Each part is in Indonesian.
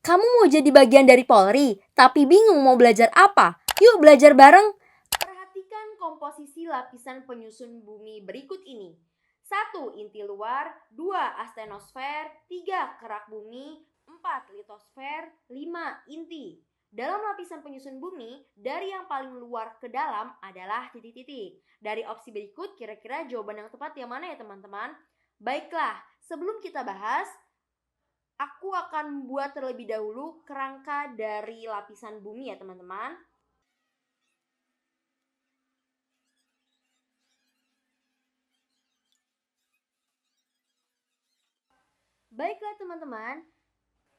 Kamu mau jadi bagian dari Polri, tapi bingung mau belajar apa? Yuk belajar bareng! Perhatikan komposisi lapisan penyusun bumi berikut ini. 1. Inti luar, 2. Astenosfer, 3. Kerak bumi, 4. Litosfer, 5. Inti. Dalam lapisan penyusun bumi, dari yang paling luar ke dalam adalah titik-titik. Dari opsi berikut, kira-kira jawaban yang tepat yang mana ya teman-teman? Baiklah, sebelum kita bahas, aku akan membuat terlebih dahulu kerangka dari lapisan bumi ya teman-teman. Baiklah teman-teman,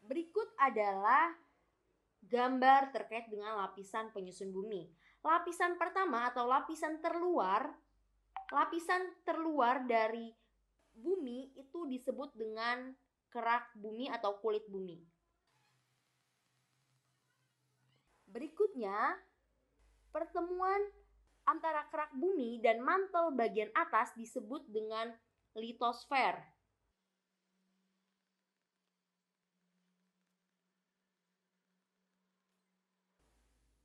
berikut adalah gambar terkait dengan lapisan penyusun bumi. Lapisan pertama atau lapisan terluar dari bumi itu disebut dengan kerak bumi atau kulit bumi. Berikutnya, pertemuan antara kerak bumi dan mantel bagian atas disebut dengan litosfer.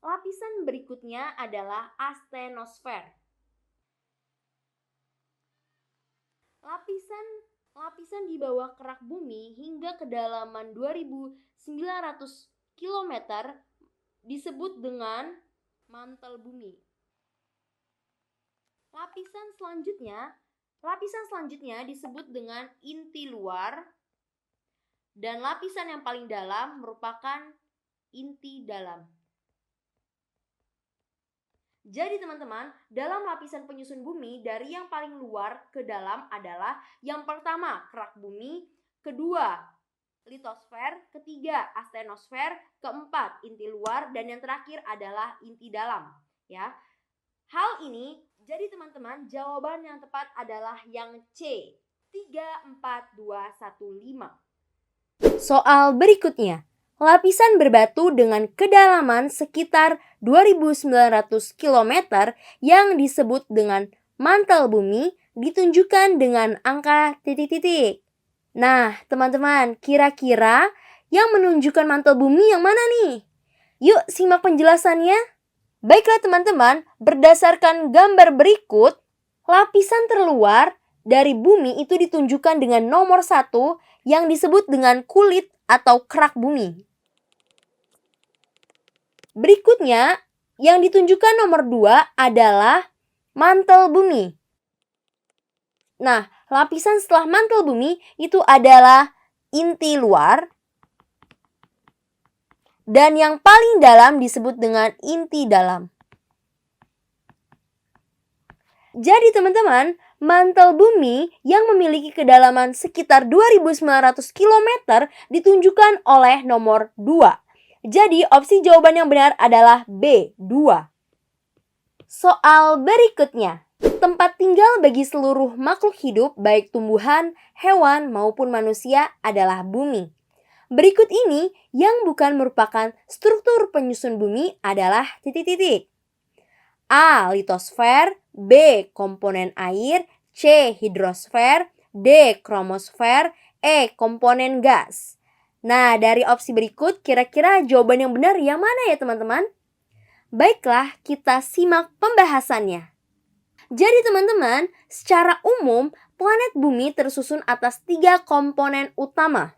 Lapisan berikutnya adalah astenosfer. Lapisan di bawah kerak bumi hingga kedalaman 2.900 km disebut dengan mantel bumi. Lapisan selanjutnya disebut dengan inti luar, dan lapisan yang paling dalam merupakan inti dalam. Jadi teman-teman, dalam lapisan penyusun bumi dari yang paling luar ke dalam adalah yang pertama kerak bumi, kedua litosfer, ketiga astenosfer, keempat inti luar, dan yang terakhir adalah inti dalam. Ya, hal ini jadi teman-teman jawaban yang tepat adalah yang C, 3, 4, 2, 1, 5. Soal berikutnya. Lapisan berbatu dengan kedalaman sekitar 2.900 km yang disebut dengan mantel bumi ditunjukkan dengan angka titik-titik. Nah, teman-teman, kira-kira yang menunjukkan mantel bumi yang mana nih? Yuk simak penjelasannya. Baiklah teman-teman, berdasarkan gambar berikut, lapisan terluar dari bumi itu ditunjukkan dengan nomor 1 yang disebut dengan kulit atau kerak bumi. Berikutnya, yang ditunjukkan nomor 2 adalah mantel bumi. Nah, lapisan setelah mantel bumi itu adalah inti luar. Dan yang paling dalam disebut dengan inti dalam. Jadi teman-teman, mantel bumi yang memiliki kedalaman sekitar 2.900 km ditunjukkan oleh nomor 2. Jadi opsi jawaban yang benar adalah B, 2. Soal berikutnya. Tempat tinggal bagi seluruh makhluk hidup baik tumbuhan, hewan maupun manusia adalah bumi. Berikut ini yang bukan merupakan struktur penyusun bumi adalah titik-titik. A. Litosfer, B. Komponen air, C. Hidrosfer, D. Kromosfer, E. Komponen gas. Nah, dari opsi berikut kira-kira jawaban yang benar yang mana ya teman-teman? Baiklah, kita simak pembahasannya. Jadi teman-teman, secara umum planet bumi tersusun atas 3 komponen utama.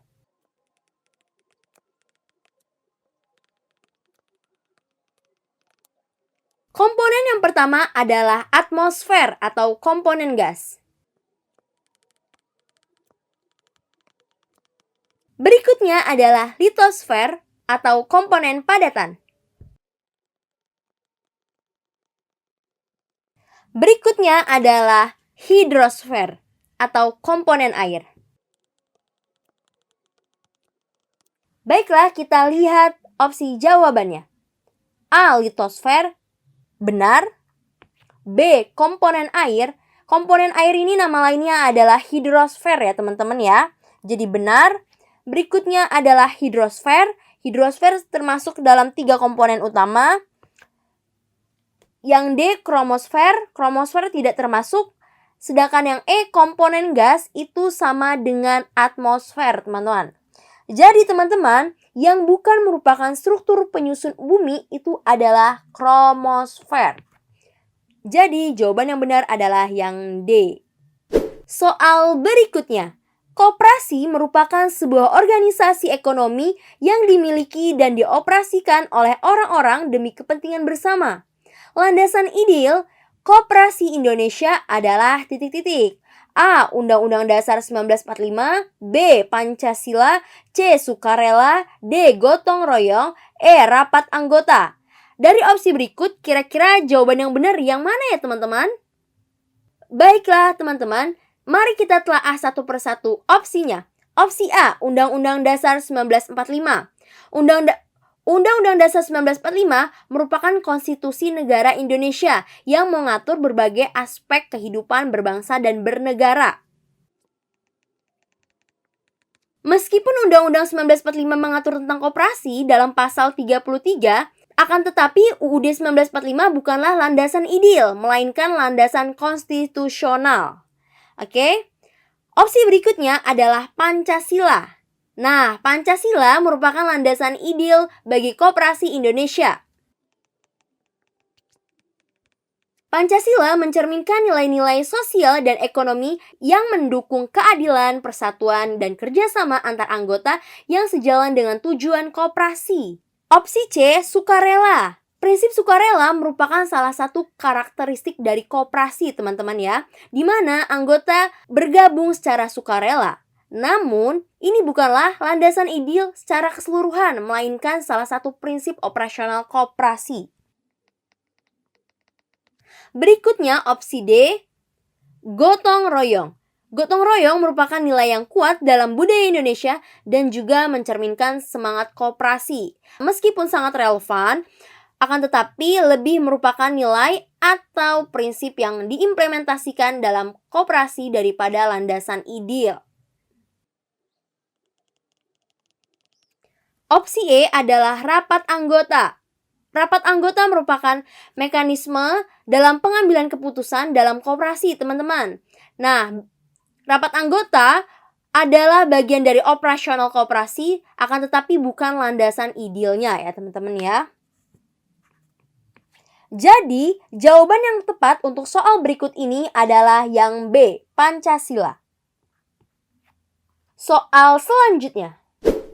Komponen yang pertama adalah atmosfer atau komponen gas. Berikutnya adalah litosfer atau komponen padatan. Berikutnya adalah hidrosfer atau komponen air. Baiklah, kita lihat opsi jawabannya. A. Litosfer. Benar. B. Komponen air. Komponen air ini nama lainnya adalah hidrosfer ya teman-teman ya. Jadi benar. Berikutnya adalah hidrosfer. Hidrosfer termasuk dalam 3 komponen utama. Yang D. Kromosfer. Kromosfer tidak termasuk. Sedangkan yang E. Komponen gas itu sama dengan atmosfer teman-teman. Jadi teman-teman, yang bukan merupakan struktur penyusun bumi itu adalah kromosfer. Jadi jawaban yang benar adalah yang D. Soal berikutnya. Koperasi merupakan sebuah organisasi ekonomi yang dimiliki dan dioperasikan oleh orang-orang demi kepentingan bersama. Landasan ideal Koperasi Indonesia adalah titik-titik. A. Undang-Undang Dasar 1945, B. Pancasila, C. Sukarela, D. Gotong royong, E. Rapat anggota. Dari opsi berikut, kira-kira jawaban yang benar yang mana ya teman-teman? Baiklah teman-teman, mari kita telaah satu persatu opsinya. Opsi A, Undang-Undang Dasar 1945. Undang-Undang Dasar 1945 merupakan konstitusi negara Indonesia yang mengatur berbagai aspek kehidupan berbangsa dan bernegara. Meskipun Undang-Undang 1945 mengatur tentang koperasi dalam pasal 33, akan tetapi UUD 1945 bukanlah landasan ideal, melainkan landasan konstitusional. Oke? Opsi berikutnya adalah Pancasila. Nah, Pancasila merupakan landasan ideal bagi koperasi Indonesia. Pancasila mencerminkan nilai-nilai sosial dan ekonomi yang mendukung keadilan, persatuan, dan kerjasama antar anggota yang sejalan dengan tujuan koperasi. Opsi C, sukarela. Prinsip sukarela merupakan salah satu karakteristik dari koperasi, teman-teman ya, di mana anggota bergabung secara sukarela. Namun, ini bukanlah landasan ideal secara keseluruhan, melainkan salah satu prinsip operasional koperasi. Berikutnya opsi D, gotong royong. Gotong royong merupakan nilai yang kuat dalam budaya Indonesia dan juga mencerminkan semangat koperasi. Meskipun sangat relevan, akan tetapi lebih merupakan nilai atau prinsip yang diimplementasikan dalam koperasi daripada landasan ideal. Opsi E adalah rapat anggota. Rapat anggota merupakan mekanisme dalam pengambilan keputusan dalam koperasi, teman-teman. Nah, rapat anggota adalah bagian dari operasional koperasi, akan tetapi bukan landasan idealnya ya teman-teman ya. Jadi, jawaban yang tepat untuk soal berikut ini adalah yang B, Pancasila. Soal selanjutnya.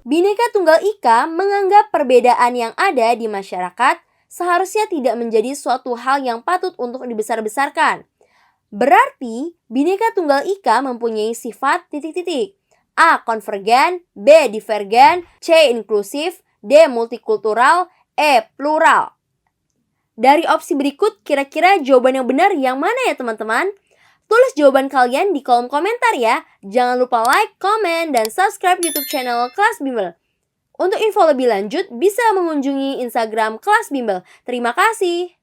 Bhinneka Tunggal Ika menganggap perbedaan yang ada di masyarakat seharusnya tidak menjadi suatu hal yang patut untuk dibesar-besarkan. Berarti, Bhinneka Tunggal Ika mempunyai sifat titik-titik. A. Konvergen, B. Divergen, C. Inklusif, D. Multikultural, E. Plural. Dari opsi berikut, kira-kira jawaban yang benar yang mana ya teman-teman? Tulis jawaban kalian di kolom komentar ya. Jangan lupa like, komen, dan subscribe YouTube channel Kelas Bimbel. Untuk info lebih lanjut, bisa mengunjungi Instagram Kelas Bimbel. Terima kasih.